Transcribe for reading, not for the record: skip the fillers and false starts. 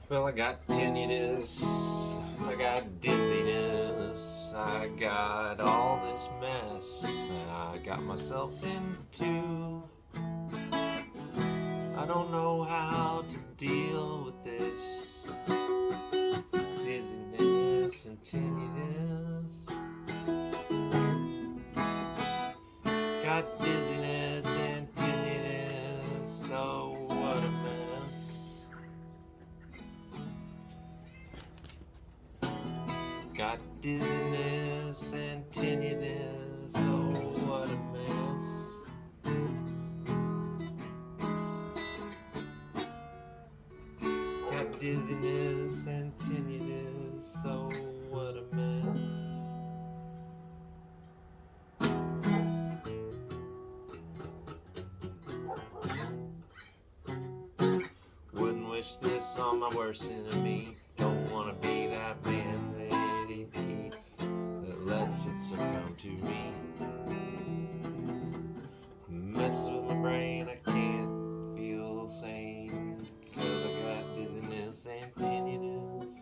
Well, I got tinnitus, I got dizziness, I got all this mess I got myself into. I don't know how to deal with this dizziness and tinnitus. Got dizziness and tinnitus, oh what a mess. Got dizziness and tinnitus, oh what a mess. Got dizziness and tinnitus, oh what a mess. Wouldn't wish this on my worst enemy. Don't wanna be that man that lets it succumb to me. Messes with my brain, I can't feel sane, 'cause I got dizziness and tinnitus.